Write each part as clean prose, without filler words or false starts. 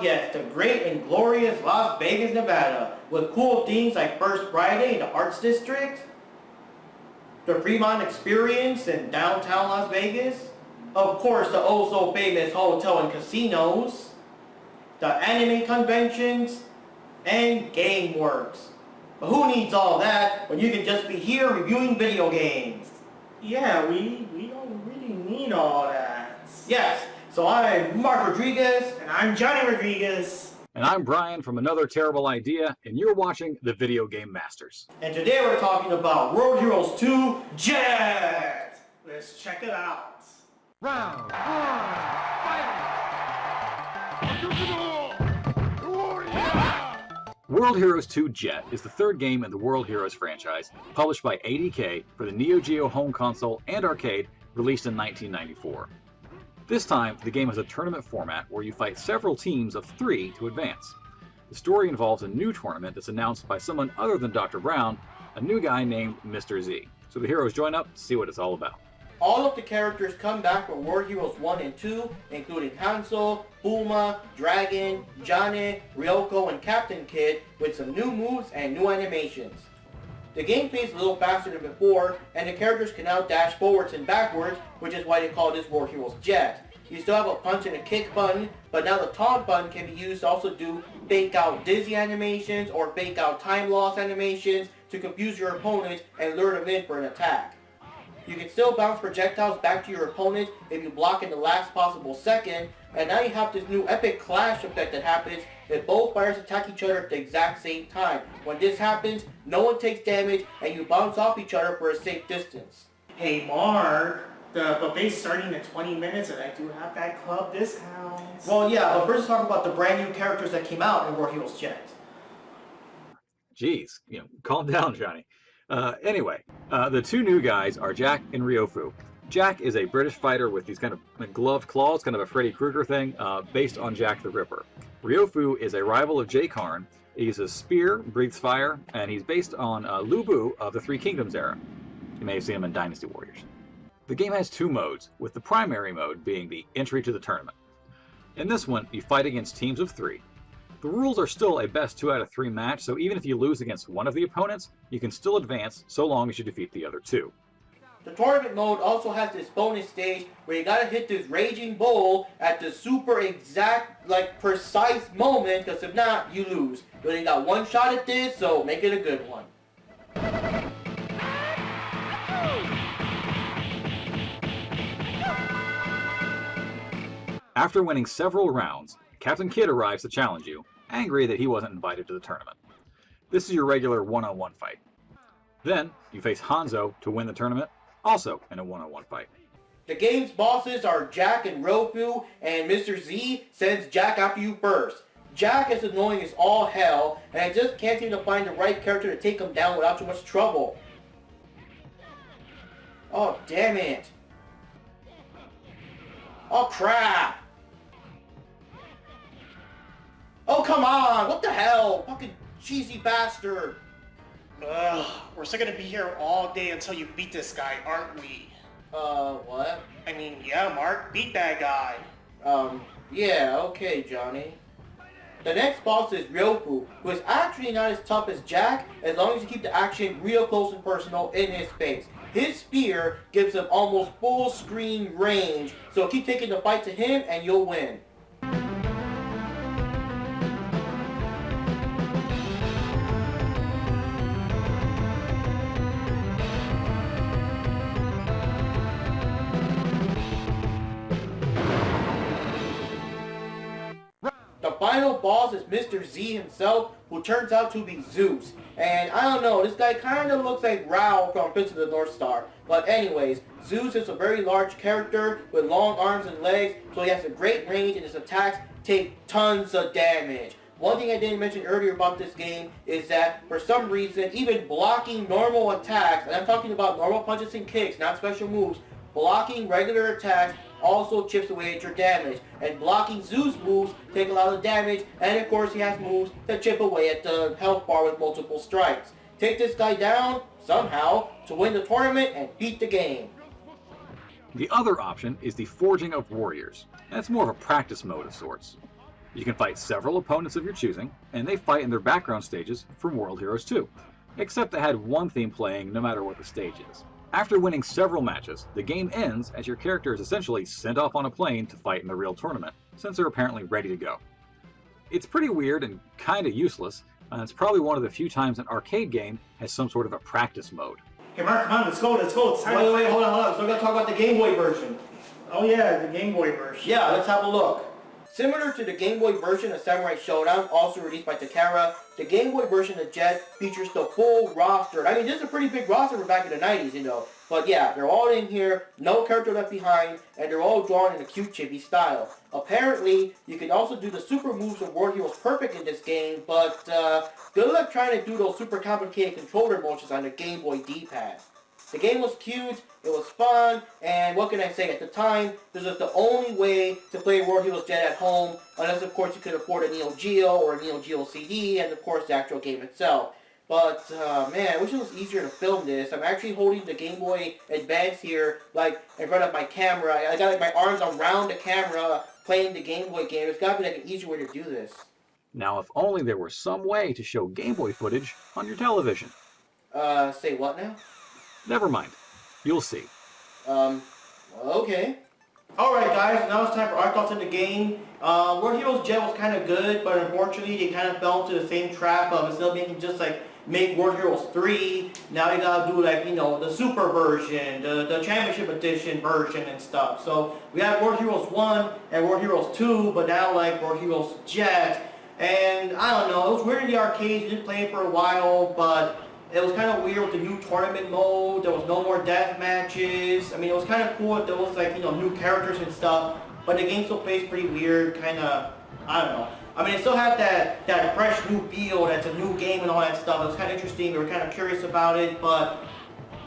yes, the great and glorious Las Vegas, Nevada, with cool themes like First Friday in the Arts District, the Fremont Experience in downtown Las Vegas, of course the oh so famous hotel and casinos, the anime conventions, and GameWorks. But who needs all that when you can just be here reviewing video games? Yeah, we don't really need all that. Yes, so I'm Mark Rodriguez. And I'm Johnny Rodriguez. And I'm Brian from Another Terrible Idea, and you're watching The Video Game Masters. And today we're talking about World Heroes 2 Jet! Let's check it out. Round 1, fight! World Heroes 2 Jet is the third game in the World Heroes franchise, published by ADK for the Neo Geo home console and arcade, released in 1994. This time, the game has a tournament format where you fight several teams of 3 to advance. The story involves a new tournament that's announced by someone other than Dr. Brown, a new guy named Mr. Z. So the heroes join up to see what it's all about. All of the characters come back from World Heroes 1 and 2, including Hanzo, Bulma, Dragon, Johnny, Ryoko, and Captain Kid, with some new moves and new animations. The gameplay is a little faster than before, and the characters can now dash forwards and backwards, which is why they call this World Heroes Jet. You still have a punch and a kick button, but now the taunt button can be used to also do fake out dizzy animations or fake out time loss animations to confuse your opponent and lure them in for an attack. You can still bounce projectiles back to your opponent if you block in the last possible second, and now you have this new epic clash effect that happens if both fighters attack each other at the exact same time. When this happens, no one takes damage and you bounce off each other for a safe distance. Hey Mark, the buffet's starting in 20 minutes and I do have that club discount. Well, yeah, but first let's talk about the brand new characters that came out in World Heroes Jet. Jeez, calm down, Johnny. Anyway, the two new guys are Jack and Ryofu. Jack is a British fighter with these kind of gloved claws, kind of a Freddy Krueger thing, based on Jack the Ripper. Ryofu is a rival of Jay Karn. He uses a spear, breathes fire, and he's based on Lu Bu of the Three Kingdoms era. You may have seen him in Dynasty Warriors. The game has 2 modes, with the primary mode being the entry to the tournament. In this one, you fight against teams of 3. The rules are still a best 2 out of 3 match, so even if you lose against one of the opponents, you can still advance so long as you defeat the other 2. The tournament mode also has this bonus stage where you gotta hit this raging bull at the super exact, precise moment, because if not, you lose. You only got one shot at this, so make it a good one. After winning several rounds, Captain Kidd arrives to challenge you, angry that he wasn't invited to the tournament. This is your regular one-on-one fight. Then, you face Hanzo to win the tournament, also in a one-on-one fight. The game's bosses are Jack and Ryofu, and Mr. Z sends Jack after you first. Jack is annoying as all hell, and I just can't seem to find the right character to take him down without too much trouble. Oh, damn it. Oh, crap. Oh, come on! What the hell? Fucking cheesy bastard! Ugh, we're still gonna be here all day until you beat this guy, aren't we? What? I mean, yeah, Mark, beat that guy. Yeah, okay, Johnny. The next boss is Ryofu, who is actually not as tough as Jack, as long as you keep the action real close and personal in his face. His spear gives him almost full screen range, so keep taking the fight to him and you'll win. The final boss is Mr. Z himself, who turns out to be Zeus. And I don't know, this guy kind of looks like Rao from Prince of the North Star. But anyways, Zeus is a very large character with long arms and legs, so he has a great range and his attacks take tons of damage. One thing I didn't mention earlier about this game is that for some reason, even blocking normal attacks, and I'm talking about normal punches and kicks, not special moves, blocking regular attacks also chips away at your damage, and blocking Zeus moves take a lot of damage, and of course he has moves that chip away at the health bar with multiple strikes. Take this guy down, somehow, to win the tournament and beat the game. The other option is the Forging of Warriors, and it's more of a practice mode of sorts. You can fight several opponents of your choosing, and they fight in their background stages from World Heroes 2, except they had one theme playing no matter what the stage is. After winning several matches, the game ends as your character is essentially sent off on a plane to fight in the real tournament, since they're apparently ready to go. It's pretty weird and kinda useless, and it's probably one of the few times an arcade game has some sort of a practice mode. Hey Mark, come on, let's go. It's time. Wait, hold on. So we're gonna talk about the Game Boy version. Oh yeah, the Game Boy version. Yeah, let's have a look. Similar to the Game Boy version of Samurai Showdown, also released by Takara, the Game Boy version of Jet features the full roster. I mean, this is a pretty big roster for back in the 90s, you know. But yeah, they're all in here, no character left behind, and they're all drawn in a cute chibi style. Apparently, you can also do the super moves of War Heroes Perfect in this game, but good luck trying to do those super complicated controller motions on the Game Boy D-pad. The game was cute, it was fun, and what can I say, at the time, this was the only way to play World Heroes Jet at home, unless of course you could afford a Neo Geo or a Neo Geo CD, and of course the actual game itself. But, man, I wish it was easier to film this. I'm actually holding the Game Boy Advance here, like, in front of my camera. I got, like, my arms around the camera playing the Game Boy game. There's gotta be, like, an easier way to do this. Now, if only there was some way to show Game Boy footage on your television. Say what now? Never mind. You'll see. Okay. Alright guys, now it's time for our thoughts on the game. World Heroes Jet was kind of good, but unfortunately they kind of fell into the same trap of instead of making just like, make World Heroes 3, now you gotta do like, you know, the super version, the championship edition version and stuff. So we have World Heroes 1 and World Heroes 2, but now like World Heroes Jet. And I don't know, it was weird in the arcades, we didn't play it for a while, but it was kind of weird with the new tournament mode. There was no more death matches. I mean, it was kind of cool that there was like, you know, new characters and stuff. But the game still plays pretty weird, kind of, I don't know. I mean, it still had that fresh new feel, that's a new game and all that stuff. It was kind of interesting. We were kind of curious about it, but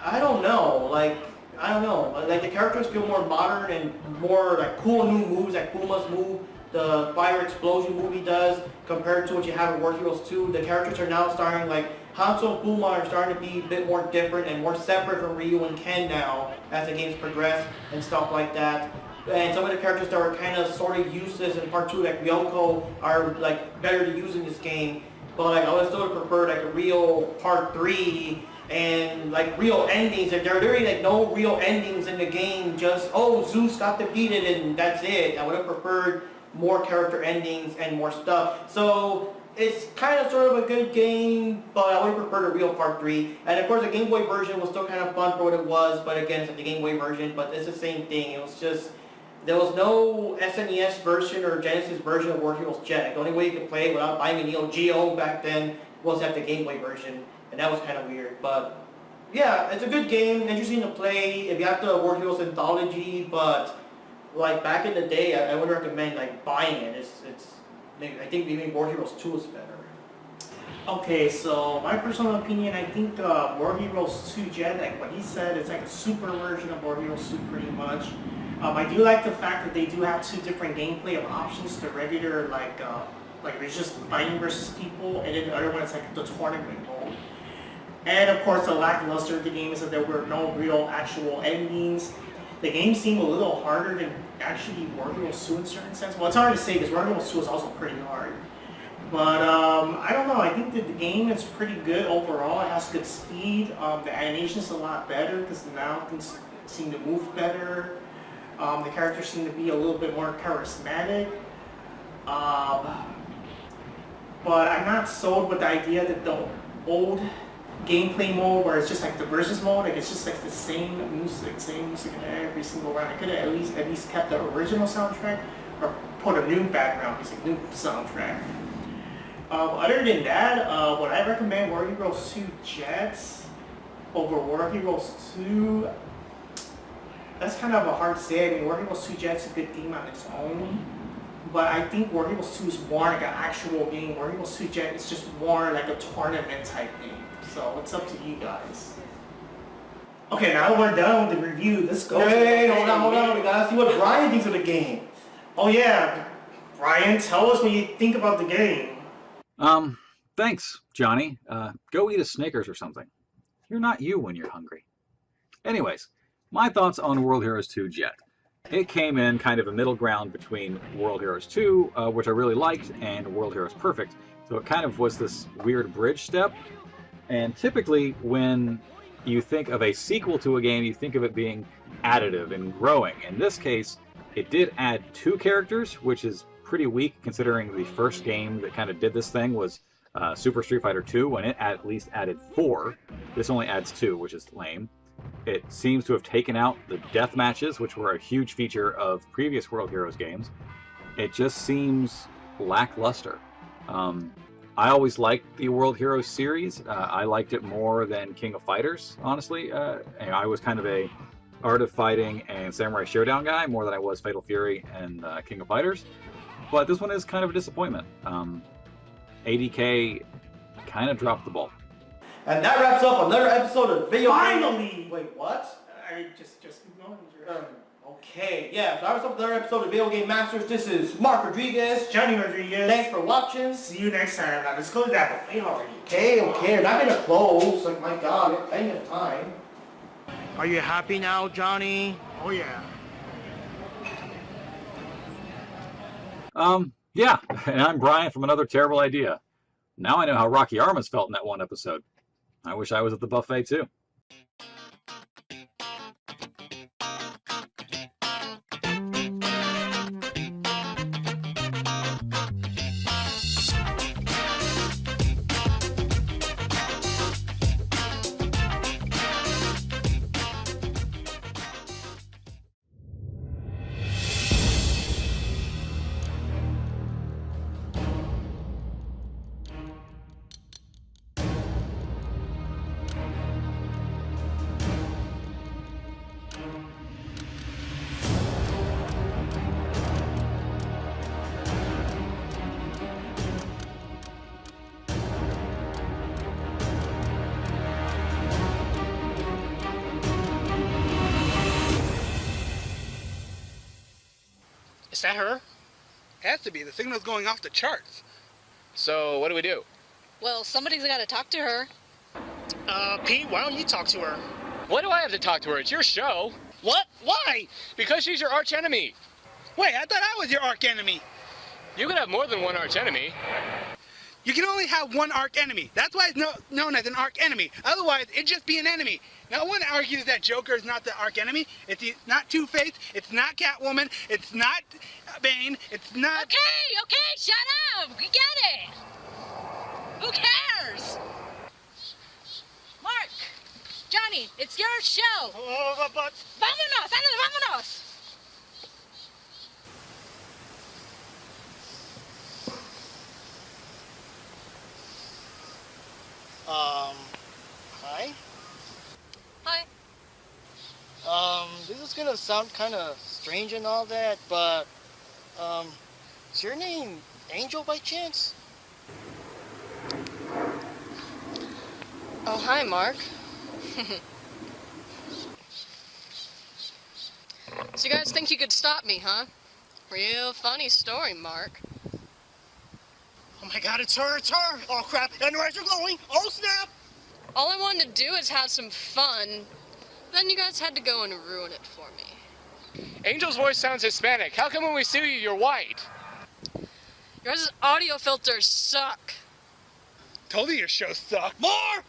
I don't know. Like, I don't know. Like, the characters feel more modern and more like cool new moves, like Puma's move, the fire explosion move he does, compared to what you have in War Heroes 2. The characters are now starting like Hanzo and Puma are starting to be a bit more different and more separate from Ryu and Ken now as the games progress and stuff like that. And some of the characters that were kind of sort of useless in Part 2, like Ryoko, are like better to use in this game. But like I would still prefer like a real Part 3 and like real endings. There are really like no real endings in the game, just, oh, Zeus got defeated and that's it. I would have preferred more character endings and more stuff. So it's kind of sort of a good game, but I would have preferred a real Part 3. And of course the Game Boy version was still kind of fun for what it was, but again, it's like the Game Boy version, but it's the same thing. It was just, there was no SNES version or Genesis version of War Heroes Jet. Like, the only way you could play it without buying a Neo Geo back then was at the Game Boy version, and that was kind of weird. But yeah, it's a good game, interesting to play if you have the War Heroes Anthology, but like back in the day, I would recommend like buying it. I think maybe War Heroes 2 is better. Okay, so my personal opinion, I think War Heroes 2 Jet, like what he said, it's like a super version of War Heroes 2 pretty much. I do like the fact that they do have two different gameplay of options. The regular, like there's just fighting versus people, and then the other one is like the tournament mode. And of course, the lackluster of the game is that there were no real actual endings. The game seemed a little harder than actually War Heroes 2 in a certain sense. Well, it's hard to say because War Heroes 2 is also pretty hard. But I don't know, I think that the game is pretty good overall. It has good speed. The animation's a lot better because now things seem to move better. The characters seem to be a little bit more charismatic. But I'm not sold with the idea that the old gameplay mode where it's just like the versus mode, like it's just like the same music in every single round. I could have at least kept the original soundtrack or put a new background music, new soundtrack. Other than that, would I recommend War Heroes 2 Jets over War Heroes 2? That's kind of a hard say. I mean, War Heroes 2 Jet's a good game on its own, but I think War Heroes 2 is more like an actual game. War Heroes 2 Jet is just more like a tournament type game. So it's up to you guys. Okay, now that we're done with the review, let's go. Hey, hold on. We gotta see what Brian thinks of the game. Oh yeah, Brian, tell us what you think about the game. Thanks, Johnny. Go eat a Snickers or something. You're not you when you're hungry. Anyways, my thoughts on World Heroes 2 Jet. It came in kind of a middle ground between World Heroes 2, which I really liked, and World Heroes Perfect. So it kind of was this weird bridge step. And typically, when you think of a sequel to a game, you think of it being additive and growing. In this case, it did add 2 characters, which is pretty weak considering the first game that kind of did this thing was Super Street Fighter 2, and it at least added 4. This only adds 2, which is lame. It seems to have taken out the death matches, which were a huge feature of previous World Heroes games. It just seems lackluster. I always liked the World Heroes series. I liked it more than King of Fighters, honestly. I was kind of a Art of Fighting and Samurai Showdown guy more than I was Fatal Fury and King of Fighters. But this one is kind of a disappointment. ADK kind of dropped the ball. And that wraps up another episode of Video Finally! Wait, what? I just keep going. Okay, yeah, so that wraps up another episode of Video Game Masters. This is Mark Rodriguez. Johnny Rodriguez. Thanks for watching. See you next time. Now, let's close that buffet already. Okay, we're not gonna close. Like, my God, it's plenty of time. Are you happy now, Johnny? Oh, yeah. Yeah, and I'm Brian from Another Terrible Idea. Now I know how Rocky Armas felt in that one episode. I wish I was at the buffet too. Is that her? Has to be. The signal's going off the charts. So, what do we do? Well, somebody's got to talk to her. Pete, why don't you talk to her? What do I have to talk to her? It's your show. What? Why? Because she's your arch enemy. Wait, I thought I was your arch enemy. You could have more than one arch enemy. You can only have one arch enemy. That's why it's known as an arch enemy. Otherwise, it'd just be an enemy. No one argues that Joker is not the arch enemy. It's not Two-Face. It's not Catwoman. It's not Bane. It's not... Okay, shut up! We get it! Who cares? Mark! Johnny, it's your show! Oh, but... Vámonos! Ándale, vámonos! Hi? Hi. This is gonna sound kind of strange and all that, but, is your name Angel by chance? Oh, hi, Mark. So you guys think you could stop me, huh? Real funny story, Mark. Oh my god, it's her! Oh crap, and the eyes are glowing! Oh snap! All I wanted to do is have some fun. Then you guys had to go and ruin it for me. Angel's voice sounds Hispanic. How come when we see you, you're white? Your guys' audio filters suck. Told you your show sucked. More!